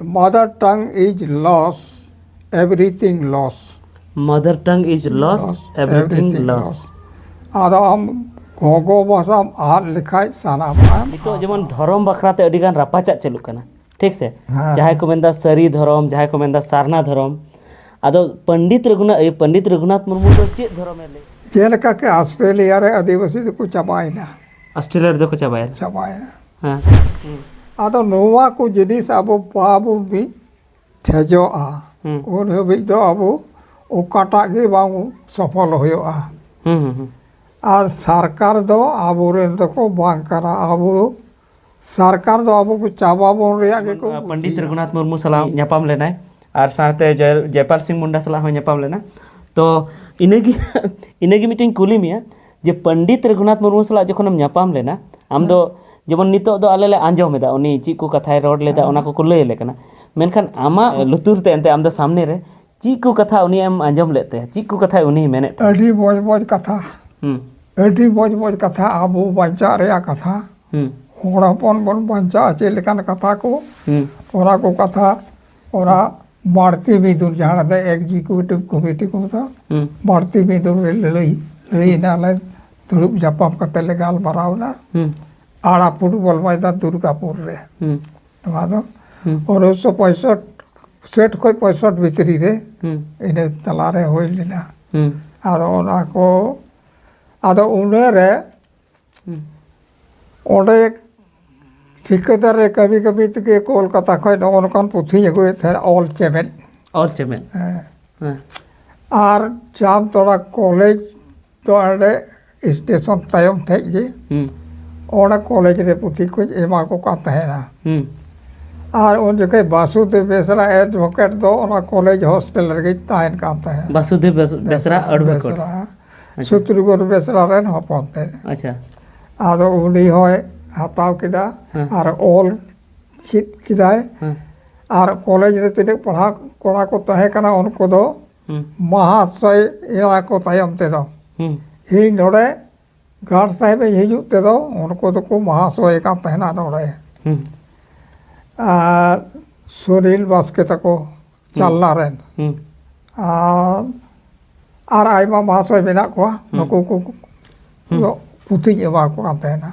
Mother tongue is lost, everything lost. Mother tongue is lost, everything lost. ᱟᱫᱚ ᱟᱢ ᱜᱚᱜᱚ ᱵᱷᱟষᱟᱢ ᱟᱫ ᱞᱮᱠᱷᱟᱡ ᱥᱟᱱᱟᱢᱟᱜ ᱱᱤᱛᱚᱜ ᱡᱮᱢᱚᱱ ᱫᱷᱚᱨᱚᱢ ᱵᱟᱠᱷᱨᱟᱛᱮ ᱟᱹᱰᱤ ᱜᱟᱱ ᱨᱟᱯᱟᱪᱟᱜ ᱪᱟᱹᱞᱩᱜ ᱠᱟᱱᱟ ᱴᱷᱤᱠ ᱥᱮ ᱡᱟᱦᱟᱸᱭ ᱠᱚ ᱢᱮᱱᱫᱟ ᱥᱟᱹᱨᱤ ᱫᱷᱚᱨᱚᱢ ᱡᱟᱦᱟᱸᱭ ᱠᱚ ᱢᱮᱱᱫᱟ ᱥᱟᱨᱱᱟ ᱫᱷᱚᱨᱚᱢ ᱟᱫᱚ ᱯᱚᱱᱰᱤᱛ ᱨᱚᱜᱷᱩᱱᱟᱛᱷ ᱢᱩᱨᱢᱩ ᱫᱚ ᱪᱮᱫ ᱫᱷᱚᱨᱚᱢᱮ ᱞᱟᱹᱭ ᱡᱮᱞᱮᱠᱟ ᱠᱤ ᱚᱥᱴᱨᱮᱞᱤᱭᱟ ᱨᱮ ᱟᱹᱫᱤᱵᱟᱹᱥᱤ ᱫᱚᱠᱚ ᱪᱟᱵᱟᱭᱮᱱᱟ ᱚᱥᱴᱨᱮᱞᱤᱭᱟ ᱨᱮᱫᱚ ᱠᱚ ᱪᱟᱵᱟᱭᱮᱱᱟ ᱪᱟᱵᱟᱭᱮᱱᱟ ᱦᱮᱸ ᱟᱫᱚ ᱱᱚᱣᱟ ᱠᱚ ᱡᱤᱱᱤᱥ ᱟᱵᱚ ᱵᱟᱵᱚ ᱢᱤᱫ ᱴᱷᱮᱡᱚᱜᱼᱟ ᱩᱱ ᱦᱟᱹᱵᱤᱡ ᱫᱚ ᱟᱵᱚ ᱚᱠᱟᱴᱟᱜ ᱜᱮ ᱵᱟᱝ ᱥᱚᱯᱷᱚᱞ ᱦᱩᱭᱩᱜᱼᱟ ᱟᱨ ᱥᱚᱨᱠᱟর ᱫᱚ ᱟᱵᱚᱨᱮᱱ ᱫᱚᱠᱚ ᱵᱟᱝ ᱠᱟᱱᱟ ᱟᱵᱚ ᱥᱚᱨᱠᱟর ᱫᱚ ᱟᱵᱚ ᱠᱚ ᱪᱟᱵᱟᱵᱚᱱ ᱨᱮᱭᱟᱜ ᱜᱮᱠᱚ ᱯᱚᱱᱰᱤᱛ ᱨᱚᱜᱷᱩᱱᱟᱛᱷ ᱢᱩᱨᱢᱩ ᱥᱟᱞᱟᱜ ᱧᱟᱯᱟᱢ ᱞᱮᱱᱟᱭ ᱟᱨ ᱥᱟᱶᱛᱮ ᱡᱚᱭᱯᱟᱞ ᱥᱤᱝ ᱢᱩᱱᱰᱟ ᱥᱟᱞᱟᱜ ᱦᱚᱸ ᱧᱟᱯᱟᱢ ᱞᱮᱱᱟ ᱛᱚ ᱤᱱᱟᱹᱜᱮ ᱢᱤᱫᱴᱮᱱ ᱠᱩᱞᱤ ᱢᱮᱭᱟ ᱡᱮ ᱯᱚᱱᱰᱤᱛ ᱨᱚᱜᱷᱩᱱᱟᱛᱷ ᱢᱩᱨᱢᱩ ᱥᱟᱞᱟᱜ ᱡᱚᱠᱷᱚᱱᱮᱢ ᱧᱟᱯᱟᱢ ᱞᱮᱱᱟ ᱟᱢ ᱫᱚ ᱡᱮᱢᱚᱱ ᱱᱤᱛᱚᱜ ᱫᱚ ᱟᱞᱮ ᱞᱮ ᱟᱸᱡᱚᱢ ᱮᱫᱟ ᱩᱱᱤ ᱪᱮᱫ ᱠᱚ ᱠᱟᱛᱷᱟᱭ ᱨᱚᱲ ᱞᱮᱫᱟ ᱚᱱᱟ ᱠᱚᱠᱚ ᱞᱟᱹᱭ ᱟᱞᱮ ᱠᱟᱱᱟ ᱢᱮᱱᱠᱷᱟᱱ ᱟᱢᱟᱜ ᱞᱩᱛᱩᱨ ᱛᱮ ᱮᱱᱛᱮ ᱟᱢ ᱫᱚ ᱥᱟᱢᱱᱮ ᱨᱮ ᱪᱮᱫ ᱠᱚ ᱠᱟᱛᱷᱟ ᱩᱱᱤᱭᱮᱢ ᱟᱸᱡᱚᱢ ᱞᱮᱫ ᱛᱟᱭᱟ ᱪᱮᱫ ᱠᱚ ᱠᱟᱛᱷᱟ ᱩᱱᱤᱭ ᱢᱮᱱᱮᱫ ᱛᱟᱦᱮᱸ ᱟᱹᱰᱤ ᱢᱚᱡᱽ ᱢᱚᱡᱽ ᱠᱟᱛᱷᱟ ᱟᱹᱰᱤ ᱢᱚᱡᱽ ᱢᱚᱡᱽ ᱠᱟᱛᱷᱟ ᱟᱵᱚ ᱵᱟᱧᱪᱟᱜ ᱨᱮᱭᱟᱜ ᱠᱟᱛᱷᱟ ᱦᱚᱲ ᱦᱚᱯᱚᱱ ᱵᱚᱱ ᱵᱟᱧᱪᱟᱜᱼᱟ ᱪᱮᱫ ᱞᱮᱠᱟᱱ ᱠᱟᱛᱷᱟ ᱠᱚ ᱚᱱᱟ ᱠᱚ ᱠᱟᱛᱷᱟ ᱚᱱᱟ ᱵᱟᱹᱲᱛᱤ ᱢᱤᱫᱩᱱ ᱡᱟᱦᱟᱸ ᱫᱚ ᱮᱠᱡᱤᱠᱤᱭᱩᱴᱤᱵᱽ ᱠᱚᱢᱤᱴᱤ ᱠᱚ ᱢᱮᱛᱟᱜᱼᱟ ᱵᱟᱹᱲᱛᱤ ᱢᱤᱫᱩᱱ ᱨᱮ ᱞᱟᱹᱭᱱᱟᱞᱮ ᱫᱩᱲᱩᱵ ᱧᱟᱯᱟᱢ ᱠᱟᱛᱮ ᱞᱮ ᱜᱟᱞᱢᱟᱨᱟᱣᱱᱟ आड़ा फुटबॉल मैदान दुर्गापुर रे नवा दो 1965 खय 65 भितरी रे इन तला रे होय लेना आरो ओना को आदो उने रे ओडे ठिकादार रे कभी कभी तके कोलकाता खय नौनकान पुथी एगो थे ऑल चेमेन आर जाम तोड़ा कॉलेज तो अरे स्टेशन तायम थे गे ओना कॉलेज रे पुथी को एमा को का तहेना और उन जगह वासुदेव बेसरा एडवोकेट दो ओना कॉलेज हॉस्टल रे तायन का तहे वासुदेव बेसरा एडवोकेट सुत्रुगुर बेसरा रेन हपनते अच्छा आदो उनी होय हताव किदा और ऑल चित किदाय और कॉलेज रे तिने पढ़ा कोड़ा को तहे कना उनको दो महाशय एला को तायम ते दो ही नोडे गार्ड साहेब हिजू ते दो उनको तो को महाशय का तहना नोडे सुनील बास्के तको चलना रेन और आयमा महाशय मेना को नुको को पुथी एवा को तहना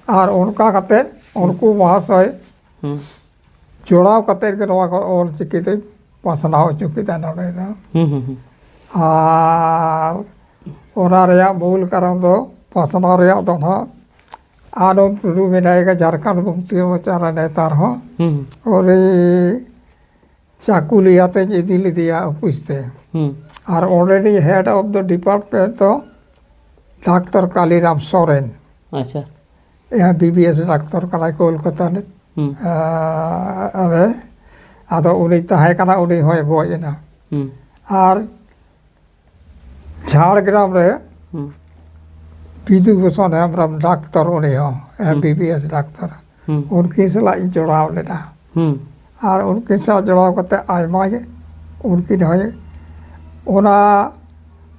और उनका कते उनको महाशय जोड़ाव कते के नवा को और चिकिते पासनाव चुकिता नोडे ना ओना रेया मूल कारण दो पासनाव रेया दो ना आनंद टुडू मेनायेगा झारखंड मुक्ति मोर्चा नेता हो और चाकुलिया ते इदी लिदिया पूछते और already head of the department तो डॉक्टर कालीराम सोरेन अच्छा यहाँ बीबीएस डॉक्टर कना कोलकाता ने अरे आदो उनी तहे कना उनी होय गोयना और झारग्राम रे विधु भूषण हेम्ब्रम डॉक्टर उनी हो एमबीबीएस डॉक्टर उनकी सलाह जोड़ाव लेना और उनकी सलाह जोड़ाव करते आयमा जे उनकी होय ओना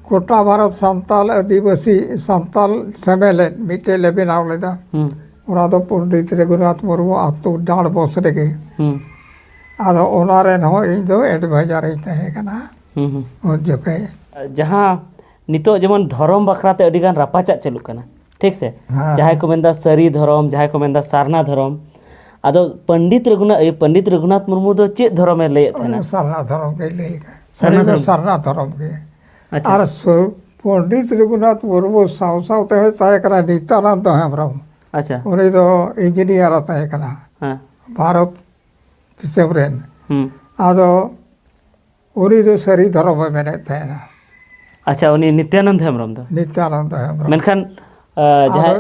कोटा भारत संताल आदिवासी संताल सम्मेलन मिटे ले बनाव लेदा ओना दो पंडित रघुनाथ मुर्मू आतु डाड़ बस रेगे आदो ओना रेन हो इन दो एडवाइजर ही तहे कना और जोके जहां नितो जेमन धर्म बखराते अडी गान रापाचाक चलुक कना ठीक से जहां को मेंदा सरी धर्म जहां को मेंदा सारना धर्म आदो पंडित रघुनाथ मुर्मू दो चेत धर्म में लय थना सारना धर्म के लय सारना धर्म के अच्छा और पंडित रघुनाथ मुर्मू साव सावते होय ताय कना नित्यानंद हेम्ब्रम अच्छा उनी दो इंजीनियर ताय कना भारत दिसमरेन आदो उनी दो सरी धर्म में मेने थना अच्छा उनी नित्यानंद हेम्ब्रम मेनखान जहां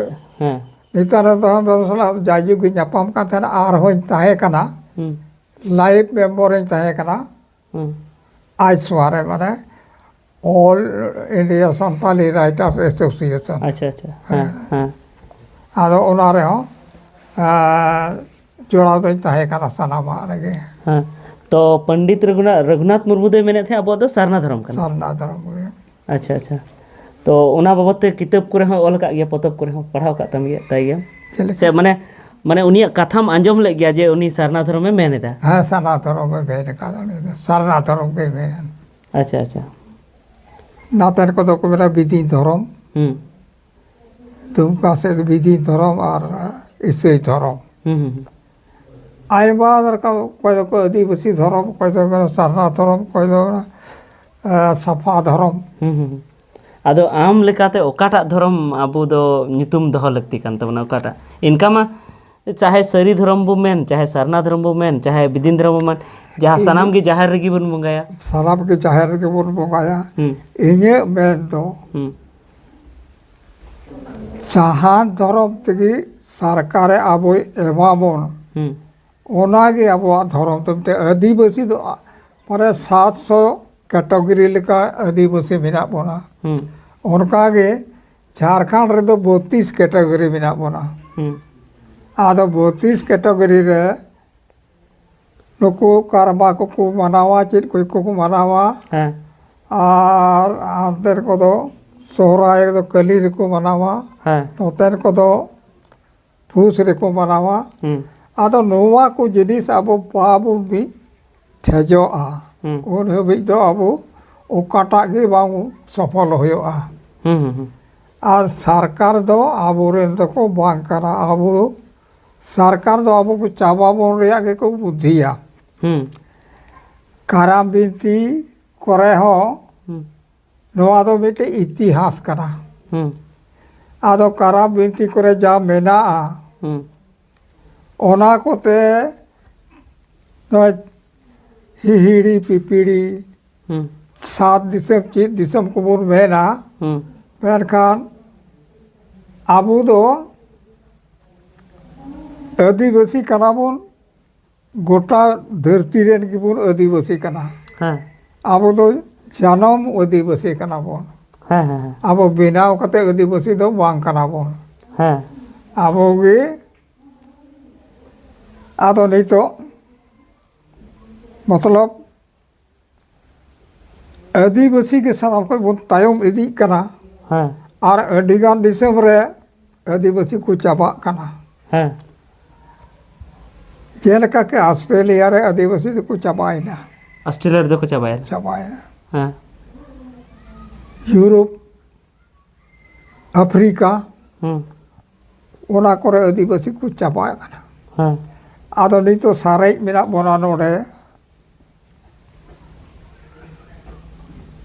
नित्यानंद हेम्ब्रम सला जायु गी ᱧᱟᱯᱟᱢ का थना आर होय ताहे कना लाइव मेंबर होय ताहे कना आज सवारे माने all India Santali writers association अच्छा अच्छा हां आदो ओना रे हो जोड़ा दो ताहे कना सनामा रेगे हां तो पंडित रघुनाथ मुर्मू दे मेने थे अब दो सारना धर्म अच्छा अच्छा तो ओना बाबत किताब करे हो ऑल का गया पोतब करे हो पढ़ाव का तम गया ताई गया से माने माने उनिया कथाम आंजम ले गया जे उनी सरना धर्म में मेन था। हाँ सरना धर्म में मेन का सरना धर्म के मेन। अच्छा अच्छा नातेन को तो मेरा विधि धर्म तुमका से विधि धर्म और ईसाई धर्म आयमा का कोई तो आदिवासी धर्म कोई तो मेरा सरना धर्म कोई तो सफा धर्म आदो आम लेकाते ओकाटा धर्म आबो दो नितुम दह लगती कान तबना ओकाटा इनका मा चाहे सरी धर्म बो मेन चाहे सरना धर्म बो मेन चाहे विदिन धर्म बो मेन जहाँ सनाम की जाहिर रेगी बन बंगाया सनाम की जाहिर रेगी बन बंगाया इन्हे मेन दो जहाँ धर्म तगी सरकारे आबो एमाबोन ओनागे आबो धर्म तमते आदिवासी दो माने 700 कैटेगरी लेका आदिवासी मेना बोना उनकागे झारखंड रे दो 32 कैटेगरी मेना बोना आदो 32 कैटेगरी रे नुकु कारबा को मनावा चेत को मनावा और आंतर को दो सोहराय दो कली रे को मनावा नोतेन को दो फूस रे को मनावा आदो नोवा को जिनिस आबो बाबू भी ठेजोआ उन हबी दो आबो ओकाटा गे बाबू सफल होयोआ और सरकार दो आबो रेन दो को बांग करा आबो सरकार दो आबो को चाबाबोन रेया के को बुद्धिया काराम बिनती करे हो नोआ दो बेटे इतिहास करा आदो काराम बिनती करे जा मेना ओना कोते हिहिड़ी पिपिड़ी 7 दिसम चीज दिसम को बोल मेना मेनखान आबू दो आदिवासी कना बोन गोटा धरती रेन की बोन आदिवासी कना आबू दो जन्म आदिवासी कना बोन आबो बिनाव कते आदिवासी दो बांग कना बोन आबो गे आदो नहीं तो मतलब आदिवासी के साथ को बोन तायम इदी कना और अडिगान दिसम रे आदिवासी को चाबा कना जेलका के ऑस्ट्रेलिया रे आदिवासी को चाबाइना ऑस्ट्रेलिया रे को चाबाइना यूरोप अफ्रीका ओना करे आदिवासी को चाबाया कना आदो नहीं तो सारे मेरा बोना नोडे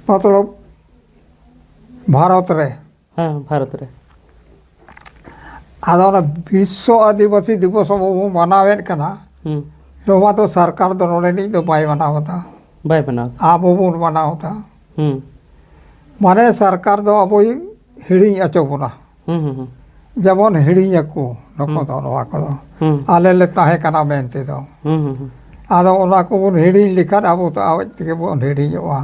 मतलब भारत रे भारत रे आदो ना विश्व आदिवासी दिवस वो मनावेन कना नोवा तो सरकार दो नोडे नहीं तो बाय मनावता आबो बोन मनावता माने सरकार दो आबो हिड़ी अचो बोना जबन हिड़ी को नको दो नोवा को आले ले ताहे कना मेनते दो आदो ओना को बोन हिड़ी लिखा आबो तो आवे के बोन हिड़ी जोआ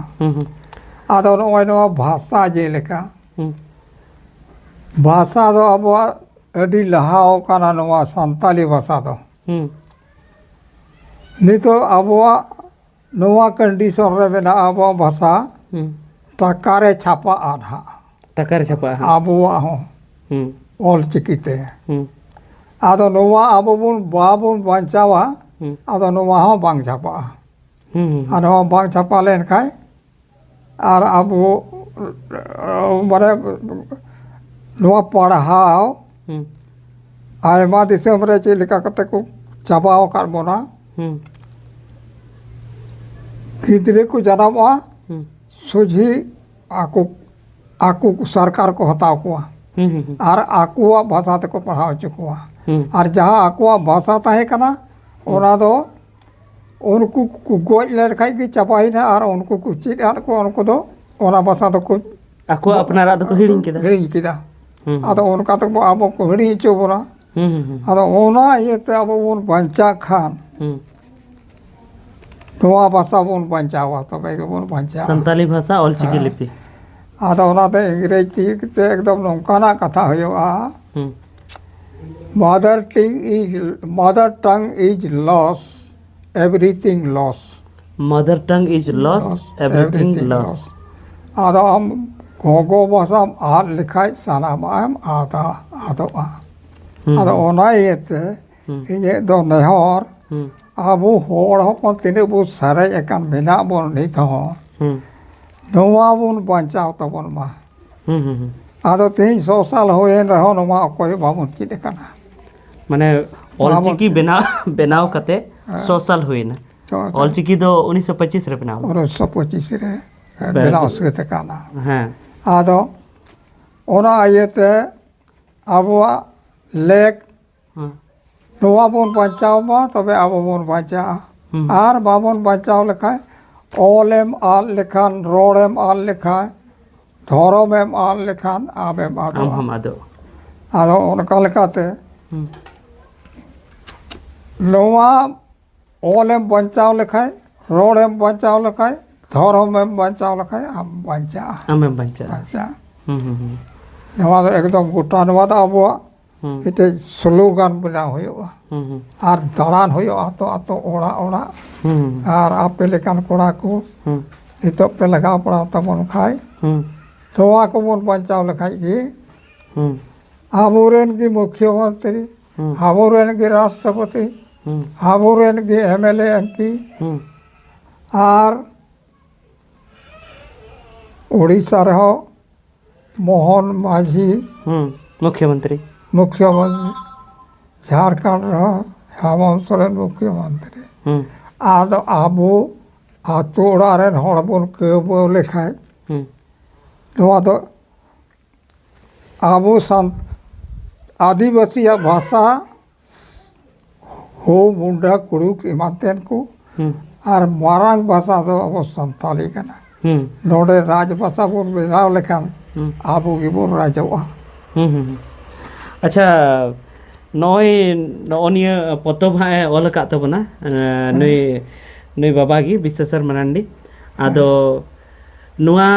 आदो नोवा नोवा भाषा जे लेका भाषा दो आबो अडी लहाओ कना नोवा संताली भाषा दो नितो आबो नोवा कंडीशन रे बेना आबो भाषा टकारे छापा आधा आबो हो ऑल चिकिते आदो नोवा आबो बोन बाबोन बांचावा आदो नोवा हो बांग छापा आदो बांग छापा लेन खाय और आबो माने नोवा पढ़ाओ आयमा दिसम रे चे लेका कते को चाबाओ कर बोना गिदरे को जनामा सोझी आकू सरकार को हताव कुआ और आकुआ भाषा तक पढ़ाओ चुकुआ और जहाँ आकुआ भाषा ताहे कना ओना दो उनको गोज ले खाई की चपाई ना और उनको कुछ चीज को उनको दो ओना भाषा तो कुछ आकुआ अपना रात को हिडिंग किदा आदो उनका तो आबो को हिडिंग चो बोना आदो ओना ये ते आबो उन बंचा खान नोआ भाषा बोन बंचावा तो भाई को बोन बंचा संताली भाषा ऑल चिकी लिपि आदो ओना ते अंग्रेजी ते एकदम नोंकाना कथा होयोआ mother tongue is lost everything lost mother tongue is lost everything lost आदो हम गोगो भाषा आ लिखाई साना माम आदा आदो आदो ओना ये ते ᱤᱧᱟᱹᱜ ᱫᱚ ᱱᱮᱦᱚᱨ ᱟᱵᱚ ᱦᱚᱲ ᱦᱚᱯᱚᱱ ᱛᱤᱱᱟᱹᱜ ᱵᱚ ᱥᱟᱨᱮᱡ ᱟᱠᱟᱱ ᱢᱮᱱᱟᱜ ᱵᱚᱱ ᱱᱤᱛ ᱦᱚᱸ ᱱᱚᱣᱟ ᱵᱚᱱ ᱵᱟᱧᱪᱟᱣ ᱛᱟᱵᱚᱱ ᱢᱟ ᱟᱫᱚ ᱛᱮᱦᱮᱧ 100 ᱥᱟᱞ ᱦᱩᱭᱮᱱ ᱨᱮᱦᱚᱸ ᱱᱚᱣᱟ ᱚᱠᱚᱭ ᱵᱟᱵᱚᱱ ᱪᱮᱫ ᱟᱠᱟᱱᱟ ᱢᱟᱱᱮ ᱚᱞᱪᱤᱠᱤ ᱵᱮᱱᱟᱣ ᱠᱟᱛᱮ 100 साल हुईना ऑलचिकी दो 1925 रे बनाओ 1925 रे बेनाव सहित काना हाँ आदो ओना आयते आबुआ लेक नोवा बोन बचाव मा तबे आबो बोन बचा आर बाबोन बचाव लेखाय ओलेम आल लेखान रोडेम आल लेखाय धर्मेम आल लेखान आबेम आदो हम आदो आदो ओनका लेखाते नोवा ओलेम बचाव लेखाय रोडेम बचाव लेखाय धर्मेम बचाव लेखाय आम बचा आमेम बचा नोवा एकदम गोटा नोवा दा आबो इते स्लोगान बनाव हुआ आर दालान हुआ आतो आतो ओड़ा ओड़ा आर आपे लेकान कोड़ा को नितो पे लगा पड़ा तबन खाय नोवा को बन बचाव लेखाय गे आबोरेन की मुख्यमंत्री आबोरेन की राष्ट्रपति आबोरेन की एमएलए एमपी आर उड़ीसा रहो मोहन माझी मुख्यमंत्री झारखंड रहो हेमंत सोरेन मुख्यमंत्री आदो आबो आतो ओड़ारेन हड़ बोन केबो लेखाय नोवा दो आबो आदिवासी भाषा हो मुंडा कुड़ुक इमातेन को और मारांग भाषा दो अब संताली कना नोडे राज भाषा बोन बनाव लेखान आबो की बोन राजवा अच्छा नॉनिया पतब हाँ ऑल का तबना नुई नुई बाबा की विश्वेश्वर मरांडी आदो नुआ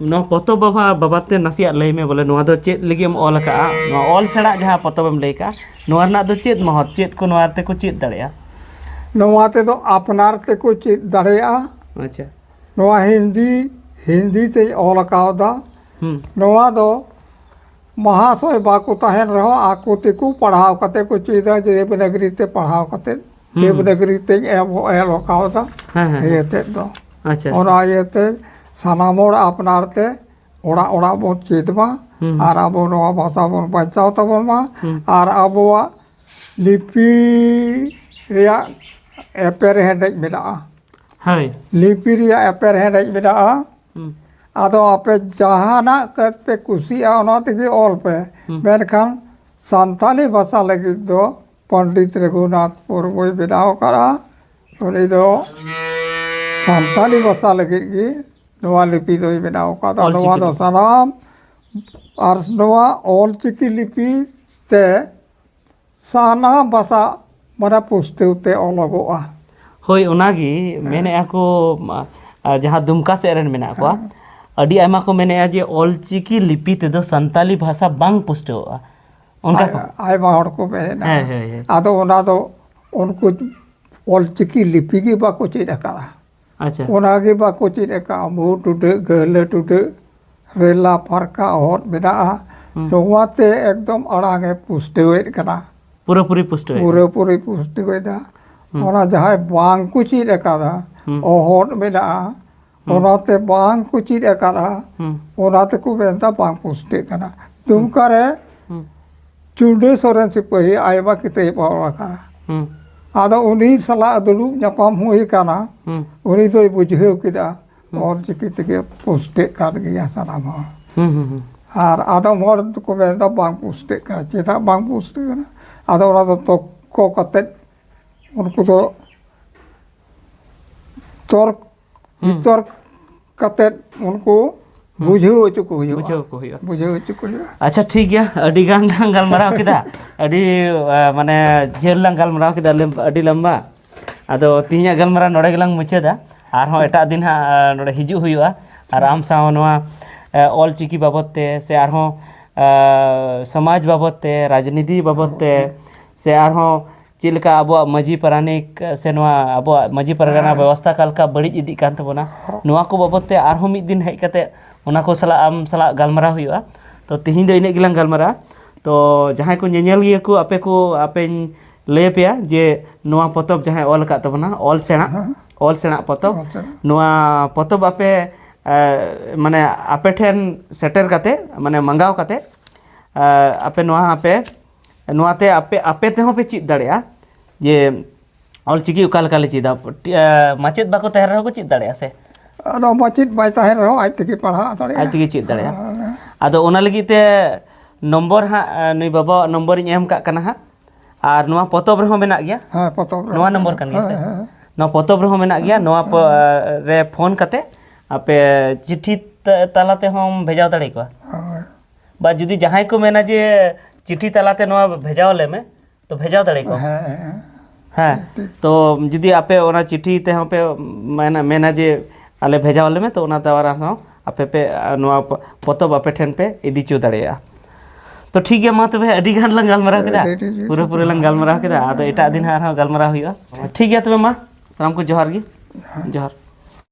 नो पतब बाबाते नासिया लई में बोले नुआ दो चेत लगी हम ऑल का नुआ ऑल सड़ा जहाँ पतब हम लई का नुआ ना दो चेत महत चेत को नुआ ते को चेत दड़िया नुआ ते दो अपनार ते को चेत दड़िया अच्छा नुआ हिंदी ते ऑल का दा नुआ दो महाशय बाको तहन रहो आको ते को पढ़ाव कते को चीज देवनगरी ते पढ़ाव कते देवनगरी ते एल का दा ये ते दो अच्छा और ये ते सानामोड़ अपनार ते ओड़ा ओड़ा बोन चेतमा और आबो नवा भाषा बोन बचाव तबन मा और आबोआ लिपि रिया एपेर हेडेज मेना हाय लिपि रिया एपेर हेडेज मेना आदो आपे जहाना पे कुसिया ओना तेगे ऑल पे मेनखान संताली भाषा लगी दो पंडित रघुनाथ मुर्मू बनाव करा उनी दो संताली भाषा लगी की नवा लिपि दो बनाव करा नवा दो सनाम और नवा ऑलचिकी लिपि ते साना भाषा मना पुस्तक ते अलगोआ होय ओनागी मेने ako जहाँ दुमका से रेन मेना को अड़ी आयमा को मैंने आज ऑलचिकी लिपि ते दो संताली भाषा बांग पुष्टोआ उनका आयमा हड़ को मेना आदो ओना दो उनको ऑलचिकी लिपि की बाको चेद करा अच्छा ओना की बाको चेद का मु टुटे गले टुटे रेला फरका और मेना नोवाते एकदम अड़ांगे पुष्टोएट करा पूरी पुष्टोए पूरी पुष्टोएदा ओना जहां बांग को चेद करा ओहर मेना ओनाते बांग को चीज करा ओनाते को बेंता बांग पुष्टे कना तुम करे चुंडे सोरेन सिपाही आयबा किते पावला करा आदो उनी सला दुलु न्यापाम हुई कना उनी तो बुझेव किदा और चिकित के पुष्टे कर गया सनाम और आदो मोर को बेंता बांग पुष्टे करा चेता बांग पुष्टे कना आदो ओना तो को कते उनको तो तर्क तर्क कते उनको बुझेव चुको हुयो अच्छा ठीक गया अडी गान गलमराव किदा अडी माने जेल लांग गलमराव किदा अडी लंबा आदो तिहिया गलमराव नोडे गलांग मुचादा आर हो एटा दिन हा नोडे हिजु हुयोआ आर आम साव नोआ ऑलचिकी बाबतते से आर हो समाज बाबतते राजनीति बाबतते से आर हो चिलका अब मजी पारानिक से अब मजी पारगाना व्यवस्था कालका बड़ी इदी कान तबना नोआ को बाबतते आर हो मिद दिन हेज कते ओना को सला आम सला गलमरा हुआ तो तिहिं दो इने गिलांग गलमरा तो जहां को नेनेल गिया को आपे लय पेया जे नोआ पोतब जहां ऑल का तबना ऑल सेना पोतब नोआ पोतब आपे माने आपे ठेन सेटर काते माने मंगाव काते आपे नोआ आपे नोआते आपे आपे ते हो पे चित दाड़ेया जे ऑल चिकी उकाल काले चिदा माचेद बाको तहर रहो को चित दाड़ेया से अदो माचित बाय ताहेन रहो आज तक पढ़ा दाड़ेया आज तक चित दाड़ेया आदो ओना लगी ते नंबर हा नुई बाबा नंबर इन एम का कना हा आर नोआ पोतब रहो मेना गया हां पोतब नोआ नंबर कान गया से नोआ पोतब रहो मेना गया नोआ रे फोन कते आपे चिट्ठी तालाते हम भेजाव दाड़े को बा जुदी जहां को मेना जे चिट्ठी तालाते नोआ भेजाव ले में तो भेजाव दाड़े को हाँ तो जुदी आपे ओना चिट्ठी ते हम पे मेना जे आले भेजाव ले में तो ओना दवारा हम आपे पे नोआ पोतब आपे ठेन पे इदी चो दाड़ेया तो ठीक है मा तबे अडी गान लंग गालमराव केदा पूरे लंग गालमराव केदा आदो एटा दिन हार गालमराव हुआ ठीक है तबे मा साम को जोहार गी जोहार